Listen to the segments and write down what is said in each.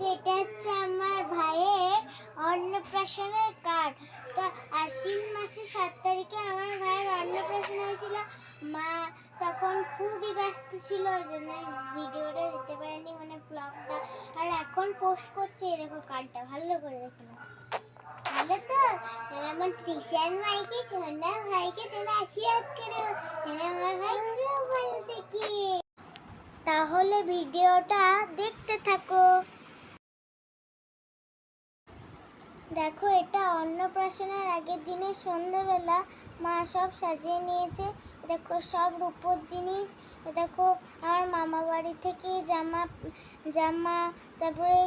এটা হচ্ছে আমার ভাইয়ের অন্নপ্রাশনের কার্ড। তো আশ্বিন মাসের 7 তারিখে আমার ভাইয়ের অন্নপ্রাশন হয়েছিল। মা তখন খুবই ব্যস্ত ছিল, ওই জন্য ভিডিওটা দিতে পারেনি, মানে ব্লগটা। আর এখন পোস্ট করছে। দেখো কার্ডটা ভালো করে দেখো, ভালো তো। আমার ত্রিশান ভাইকে, ছোনা ভাইকে তোমরা আশীর্বাদ করো, আমার ভাই খুব ভালো থাকে। তাহলে ভিডিওটা দেখতে থাকো। দেখো, এটা অন্নপ্রাশনের আগের দিনে সন্ধ্যেবেলা মা সব সাজিয়ে নিয়েছে। দেখো সব রূপোর জিনিস। দেখো আমার মামা বাড়ি থেকে জামা তারপরে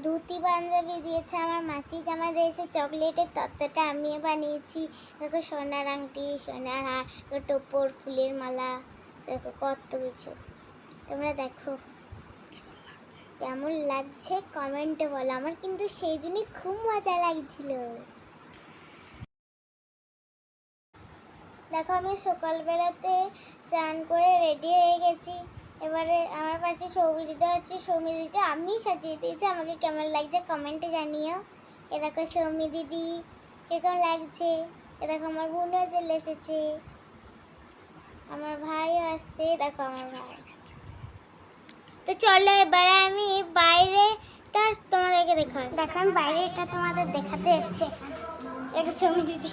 ধুতি পাঞ্জাবি দিয়েছে, আমার মাছি জামা দিয়েছে, চকলেটের তত্ত্বটা আমিও বানিয়েছি। দেখো সোনার আংটি, সোনার হার, টোপর, ফুলের মালা, দেখো কত কিছু। তোমরা দেখো কেমন লাগছে কমেন্টে বলো। আমার কিন্তু সেই দিনই খুব মজা লাগছিল। দেখো আমি সকালবেলাতে চান করে রেডি হয়ে গেছি। এবারে আমার পাশে সৌমিদিদা আছে, সৌমিদিকে আমি সাজিয়ে দিয়েছি। আমাকে কেমন লাগছে কমেন্টে জানিও। এ দেখো সৌমি দিদি কিরকম লাগছে। এ দেখো আমার বোনও চলে এসেছে, আমার ভাইও আসছে। দেখো আমার ভাই। তো চলো এবারে আমি বাইরেটা তোমাদেরকে দেখাই। দেখো আমি বাইরেটা তোমাদের দেখাতে যাচ্ছি। দেখো সৌমি দিদি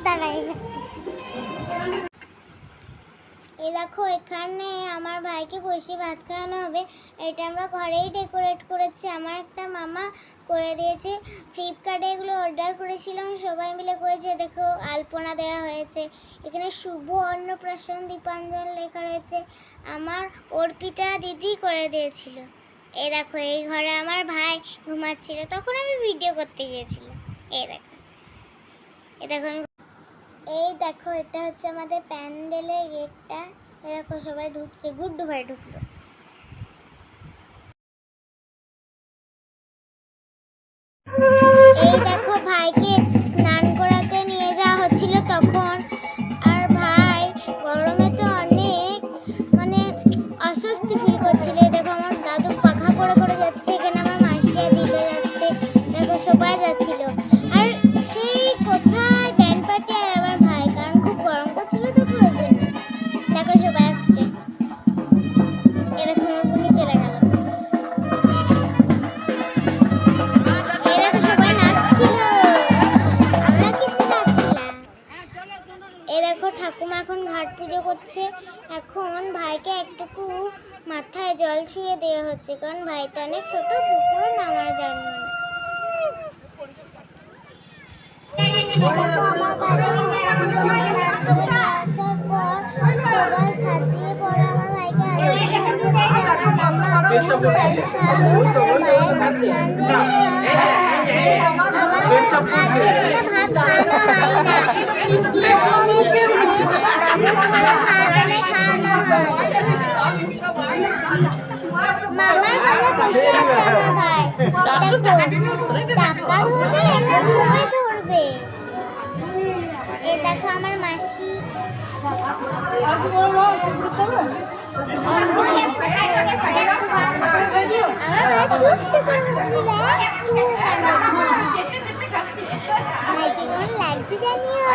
দাঁড়াই। এই দেখো এখানে আমার ভাইকে বসে ভাত খাওয়ানো হবে। এটা আমরা ঘরেই ডেকোরেট করেছি, আমার একটা মামা করে দিয়েছে। ফ্লিপকার্টে এগুলো অর্ডার করেছিলাম, সবাই মিলে করেছে। দেখো আলপনা দেওয়া হয়েছে, এখানে শুভ অন্নপ্রাশন দীপাঞ্জন লেখা রয়েছে। আমার অর্পিতা দিদি করে দিয়েছিল। এই দেখো এই ঘরে আমার ভাই ঘুমাচ্ছিল, তখন আমি ভিডিও করতে গিয়েছিলাম। এই দেখো, এই দেখো এটা হচ্ছে আমাদের প্যান্ডেলের গেটটা। এই দেখো সবাই ঢুকছে, গুড্ডু ভাই ঢুকলো। এই দেখো ভাইকে স্নান করাতে নিয়ে যাওয়া হচ্ছিল তখন। আর ভাই গরমে তো অনেক মানে অস্বস্তি ফিল করছিল। দেখো আমার দাদু পাখা করে করে যাচ্ছে, এখানে আমার মাসিয়া দিতে যাচ্ছে। দেখো সবাই যাচ্ছিল। আর সেই কোথায় ব্যান্ড পার্টি আর আমার ভাই, কারণ খুব গরম করছিল তো প্রয়োজন। দেখো সবাই আসছে। এ দেখো আমার বোনই চলে গেল। এই দেখো সবাই নাচছিল, আমরা কিন্তু নাচছিলাম। এই দেখো ঠাকুমা এখন ঘাট পুজো করছে। এখন ভাইকে একটুকু মাথায় জল ছুঁয়ে দেওয়া হচ্ছে, কারণ ভাই তো অনেক ছোট, পুকুরে নামার জন্য। আসার পর সবাই সাজিয়ে পরে আমার ভাইকে আজকের দিনে ভাত খাওয়ানো হয় না, তৃতীয় দিনের দিনে খাওয়ানো হয়। মামার গলা বসে আছে আমার ভাই। টাকা ধরবে, এখন বই ধরবে। এই দেখো আমার মাসি। আমার ভাই চুপটি করে বসেছিল। ভাইকে কেমন লাগছে জানিও।